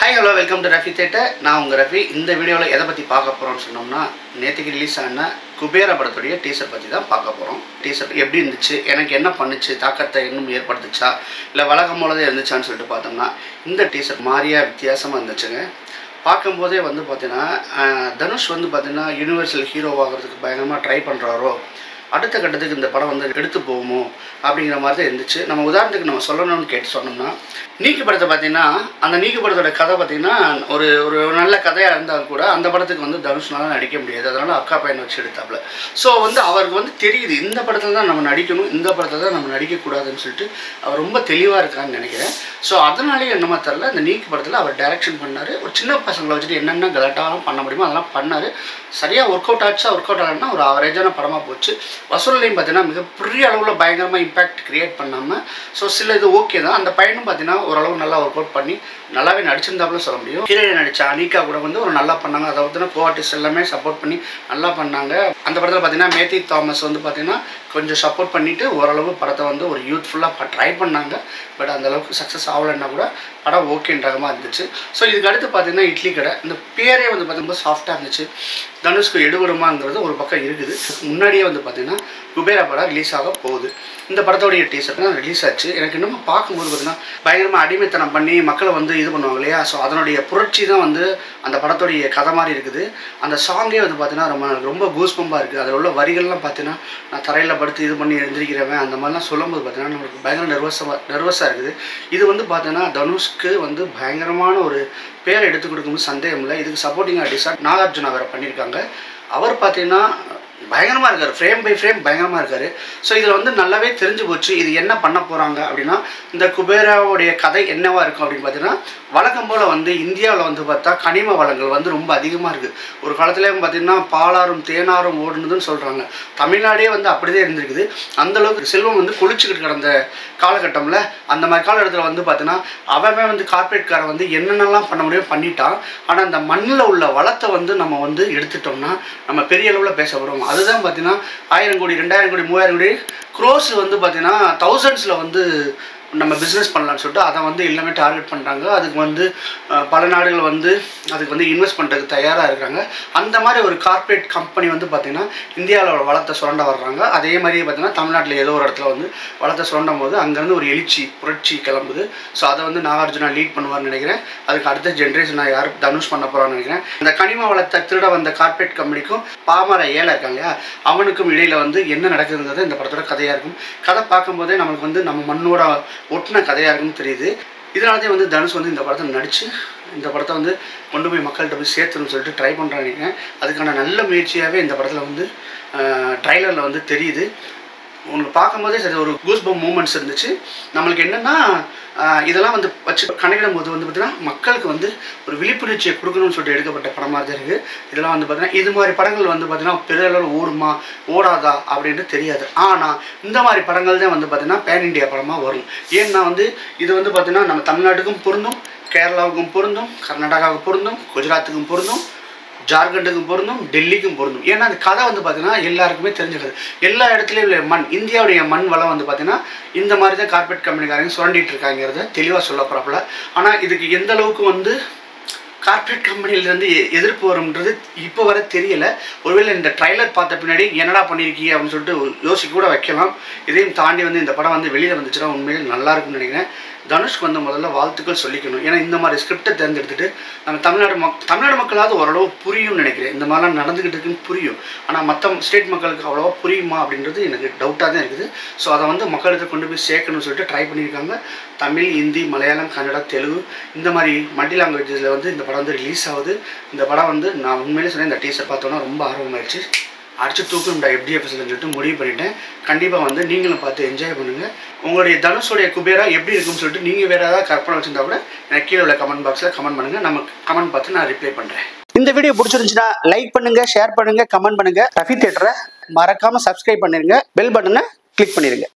Hi, hello, welcome to Rafi Theatre. நான் உங்க ரஃபி. இந்த வீடியோல எதை பத்தி பார்க்க போறோம்னு சொன்னோம்னா, நேத்துக்கு ரிலீஸ் ஆன குபேரா படத்துடைய டீசர் பத்தி தான் பார்க்க போறோம். டீசர் எப்படி இருந்துச்சு, எனக்கு என்ன பண்ணுச்சு, தாக்கத்தை இன்னும் ஏற்படுத்துச்சா, இல்ல வழக்கம் போலவே இருந்துச்சான்னு சொல்லிட்டு பார்த்தோம்னா, இந்த டீசர் மாறியா வித்தியாசமா இருந்துச்சுங்க. பார்க்கும்போதே வந்து பார்த்தீங்கன்னா, தனுஷ் வந்து பார்த்தீங்கன்னா யூனிவர்சல் ஹீரோவாகிறதுக்கு பயங்கரமாக ட்ரை பண்ணுறாரோ, அடுத்த கட்டத்துக்கு இந்த படம் வந்து எடுத்து போகுமோ அப்படிங்கிற மாதிரி தான் இருந்துச்சு. நம்ம உதாரணத்துக்கு நம்ம சொல்லணும்னு சொன்னோம்னா, நீக்கு படத்தை பார்த்தீங்கன்னா, அந்த நீக்கு படத்தோட கதை பார்த்தீங்கன்னா ஒரு ஒரு நல்ல கதையாக இருந்தால் கூட அந்த படத்துக்கு வந்து தனுஷ்னால நடிக்க முடியாது. அதனால் அக்கா பையனை வச்சு எடுத்தாப்புல. ஸோ வந்து அவருக்கு வந்து தெரியுது, இந்த படத்தில் தான் நம்ம நடிக்கணும், இந்த படத்தில் தான் நம்ம நடிக்கக்கூடாதுன்னு சொல்லிட்டு அவர் ரொம்ப தெளிவாக இருக்கான்னு நினைக்கிறேன். ஸோ அதனாலேயே என்னமா தெரில, இந்த நீக்கு படத்தில் அவர் டைரக்ஷன் பண்ணார். ஒரு சின்ன பசங்களை வச்சுட்டு என்னென்ன கலட்டாலும் பண்ண முடியுமோ அதெல்லாம் பண்ணார். சரியாக ஒர்க் அவுட் ஆச்சா, ஒர்க் அவுட் ஆகலைன்னா ஒரு அவரேஜான படமாக போச்சு. வசூல்லையும் பார்த்தீங்கன்னா மிகப்பெரிய அளவில் பயங்கரமாக இம்பேக்ட் கிரியேட் பண்ணாமல், ஸோ சில இது ஓகே தான். அந்த பையனும் பார்த்தீங்கன்னா ஓரளவு நல்லா ஒர்க் அவுட் பண்ணி நல்லாவே நடிச்சிருந்தாப்புல சொல்ல முடியும். ஹீரோயின் நடித்த அனிகா கூட வந்து ஒரு நல்லா பண்ணாங்க. அதை வந்து கோஆர்டிஸ்ட் எல்லாமே சப்போர்ட் பண்ணி நல்லா பண்ணாங்க. அந்த படத்தில் பார்த்தீங்கன்னா மேத்தி தாமஸ் வந்து பார்த்தீங்கன்னா கொஞ்சம் சப்போர்ட் பண்ணிவிட்டு ஓரளவு படத்தை வந்து ஒரு யூத்ஃபுல்லாக ட்ரை பண்ணாங்க. பட் அந்தளவுக்கு சக்ஸஸ் ஆகலைன்னா கூட படம் ஓகேன்றகமாக இருந்துச்சு. ஸோ இதுக்கு அடுத்து பார்த்தீங்கன்னா இட்லி கடை, இந்த பேரே வந்து பார்த்தீங்கன்னா சாஃப்டாக இருந்துச்சு. தனுஷ்க்கு எடுபடுமாங்கிறது ஒரு பக்கம் இருக்குது. முன்னாடியே வந்து பார்த்தீங்கன்னா குபேரா படம் ரிலீஸ் ஆக போகுது. இந்த படத்தோடைய டீசர் தான் ரிலீஸ் ஆச்சு. எனக்கு இன்னமும் பார்க்கும்போது பார்த்தீங்கன்னா பயங்கரமாக அடிமைத்தனம் பண்ணி மக்களை வந்து இது பண்ணுவாங்க இல்லையா. ஸோ அதனுடைய புரட்சி தான் வந்து அந்த படத்தோடைய கதை மாதிரி இருக்குது. அந்த சாங்கே வந்து பார்த்தீங்கன்னா ரொம்ப கூஸ்பம்பாக இருக்குது. அதில் உள்ள வரிகள்லாம் பார்த்தீங்கன்னா நான் தரையில் படுத்து இது பண்ணி எழுந்திரிக்கிறவன் அந்த மாதிரிலாம் சொல்லும்போது பார்த்தீங்கன்னா நம்மளுக்கு பயங்கர நர்வஸாக இருக்குது. இது வந்து பார்த்தீங்கன்னா தனுஷ்க்கு வந்து பயங்கரமான ஒரு பேரை எடுத்து கொடுக்கும்போது சந்தேகம் இல்லை. இதுக்கு சப்போர்ட்டிங் ஆர்டிஸ்டாக நாகார்ஜுனா வேறு பண்ணியிருக்காங்க. அவர் பார்த்தீங்கன்னா பயங்கரமாக இருக்கார், ஃப்ரேம் பை ஃப்ரேம் பயங்கரமாக இருக்கார். ஸோ இதில் வந்து நல்லாவே தெரிஞ்சு போச்சு இது என்ன பண்ண போகிறாங்க அப்படின்னா, இந்த குபேராவுடைய கதை என்னவாக இருக்கும் அப்படின்னு பார்த்தீங்கன்னா, வழக்கம் போல் வந்து இந்தியாவில் வந்து பார்த்தா கனிம வளங்கள் வந்து ரொம்ப அதிகமாக இருக்குது. ஒரு காலத்துலேயும் பார்த்தீங்கன்னா பாலாறும் தேனாரும் ஓடுனதுன்னு சொல்கிறாங்க. தமிழ்நாடே வந்து அப்படிதான் இருந்திருக்குது. அந்தளவுக்கு செல்வம் வந்து கொளிச்சுக்கிட்டு கிடந்த காலகட்டமில் அந்த மாதிரி காலகட்டத்தில் வந்து பார்த்தீங்கன்னா அவன் வந்து கார்பரேட்காரை வந்து என்னென்னலாம் பண்ண முடியும் பண்ணிட்டான். ஆனால் அந்த மண்ணில் உள்ள வளத்தை வந்து நம்ம வந்து எடுத்துட்டோம்னா நம்ம பெரிய அளவில் பேசப்படுவோம். அதுதான் பார்த்தீங்கன்னா 1000 கோடி 2000 கோடி 3000 கோடி க்ரோஸ் வந்து பார்த்தீங்கன்னா தௌசண்ட்ஸில் வந்து நம்ம பிஸ்னஸ் பண்ணலான்னு சொல்லிட்டு அதை வந்து எல்லாமே டார்கெட் பண்ணுறாங்க. அதுக்கு வந்து பல நாடுகள் வந்து அதுக்கு வந்து இன்வெஸ்ட் பண்ணுறதுக்கு தயாராக இருக்கிறாங்க. அந்த மாதிரி ஒரு கார்ப்பரேட் கம்பெனி வந்து பார்த்திங்கன்னா இந்தியாவில் வளத்தை சுரண்ட வர்றாங்க. அதே மாதிரி பார்த்திங்கன்னா தமிழ்நாட்டில் ஏதோ ஒரு இடத்துல வந்து வளத்தை சுரண்டும் போது அங்கேருந்து ஒரு புரட்சி கிளம்புது. ஸோ அதை வந்து நாகார்ஜுனா லீட் பண்ணுவார்னு நினைக்கிறேன். அதுக்கு அடுத்த ஜென்ரேஷன் யார் தனுஷ் பண்ண போகிறான்னு நினைக்கிறேன். இந்த கனிம வளத்தை திருட வந்த கார்ப்பரேட் கம்பெனிக்கும் பாமர ஏழை இருக்காங்க இல்லையா, அவனுக்கும் இடையில் வந்து என்ன நடக்குதுங்கிறது இந்த படத்தோட கதையாக இருக்கும். கதை பார்க்கும்போதே நமக்கு வந்து நம்ம மண்ணோட ஒட்டின கதையாக இருக்குன்னு தெரியுது. இதனாலே வந்து தனுஷ் வந்து இந்த படத்தை நடித்து இந்த படத்தை வந்து கொண்டு போய் மக்கள்கிட்ட போய் சேர்த்துன்னு சொல்லிட்டு ட்ரை பண்ணுறாங்க. அதுக்கான நல்ல முயற்சியாகவே இந்த படத்தில் வந்து ட்ரைலரில் வந்து தெரியுது. உங்களுக்கு பார்க்கும்போதே சரி ஒரு கூஸ்பம் மூமெண்ட்ஸ் இருந்துச்சு. நம்மளுக்கு என்னென்னா இதெல்லாம் வந்து வச்சு கணக்கிடும் போது வந்து பார்த்திங்கன்னா மக்களுக்கு வந்து ஒரு விழிப்புணர்ச்சியை கொடுக்கணும்னு சொல்லிட்டு எடுக்கப்பட்ட படமாக தான் இருக்குது. இதெல்லாம் வந்து பார்த்திங்கன்னா இது மாதிரி படங்கள் வந்து பார்த்திங்கன்னா பெரிய அளவில் ஓடுமா ஓடாதா அப்படின்ட்டு தெரியாது. ஆனால் இந்த மாதிரி படங்கள் தான் வந்து பார்த்திங்கன்னா பேன் இண்டியா படமாக வரும். ஏன்னா வந்து இது வந்து பார்த்திங்கன்னா நம்ம தமிழ்நாட்டுக்கும் பொருந்தும், கேரளாவுக்கும் பொருந்தும், கர்நாடகாவுக்கும் பொருந்தும், குஜராத்துக்கும் பொருந்தும், ஜார்க்கண்டுக்கும் பொருந்தும், டெல்லிக்கும் பொருந்தும். ஏன்னா அந்த கதை வந்து பார்த்தீங்கன்னா எல்லாருக்குமே தெரிஞ்சுக்கிறது. எல்லா இடத்துலையும் உள்ள மண், இந்தியாவுடைய மண் வளம் வந்து பார்த்தீங்கன்னா இந்த மாதிரி தான் கார்பரேட் கம்பெனிக்காரங்க சுரண்டிட்டு இருக்காங்கிறத தெளிவாக சொல்ல போகிறாப்புல. ஆனால் இதுக்கு எந்த அளவுக்கு வந்து கார்ப்பரேட் கம்பெனிலேருந்து எதிர்ப்பு வரும்ன்றது இப்போ வர தெரியலை. ஒருவேளை இந்த ட்ரைலர் பார்த்த பின்னாடி என்னடா பண்ணியிருக்கீங்க அப்படின்னு சொல்லிட்டு யோசிக்க கூட வைக்கலாம். இதையும் தாண்டி வந்து இந்த படம் வந்து வெளியில் வந்துச்சுன்னா உண்மையிலே நல்லாயிருக்கும்னு நினைக்கிறேன். தனுஷ்க்கு வந்து முதல்ல வாழ்த்துக்கள் சொல்லிக்கணும். ஏன்னா இந்த மாதிரி ஸ்கிரிப்டை தேர்ந்தெடுத்துட்டு நம்ம தமிழ்நாடு மக்களாவது ஓரளவு புரியும்னு நினைக்கிறேன். இந்த மாதிரிலாம் நடந்துக்கிட்டு இருக்குன்னு புரியும். ஆனால் மற்ற ஸ்டேட் மக்களுக்கு அவ்வளோவா புரியுமா அப்படின்றது எனக்கு டவுட்டாக தான் இருக்குது. ஸோ அதை வந்து மக்களுக்கு கொண்டு போய் சேர்க்கணும்னு சொல்லிட்டு ட்ரை பண்ணியிருக்காங்க. தமிழ், ஹிந்தி, மலையாளம், கன்னடா, தெலுங்கு இந்த மாதிரி மல்டி லாங்குவேஜஸில் வந்து இந்த படம் வந்து ரிலீஸ் ஆகுது. இந்த படம் வந்து நான் உண்மையிலே சொன்னேன், இந்த டீசர் பார்த்தோன்னா ரொம்ப ஆர்வமாயிடுச்சு. அடிச்சு தூக்கணும்டா FDFSன்னு சொல்லிட்டு முடிவு பண்ணிட்டேன். கண்டிப்பாக வந்து நீங்களும் பார்த்து என்ஜாய் பண்ணுங்கள். உங்களுடைய தனுஷோடைய குபேரா எப்படி இருக்குன்னு சொல்லிட்டு நீங்கள் வேறு ஏதாவது கற்பனை வச்சுருந்தா கூட எனக்கு கீழே உள்ள கமெண்ட் பாக்ஸில் கமெண்ட் பண்ணுங்கள். நம்ம கமெண்ட் பார்த்து நான் ரிப்ளை பண்ணுறேன். இந்த வீடியோ பிடிச்சிருந்துச்சுன்னா லைக் பண்ணுங்கள், ஷேர் பண்ணுங்கள், கமெண்ட் பண்ணுங்கள். ரஃபி தியேட்டரை மறக்காமல் சப்ஸ்கிரைப் பண்ணிடுங்க. பெல் பட்டனை கிளிக் பண்ணிடுங்க.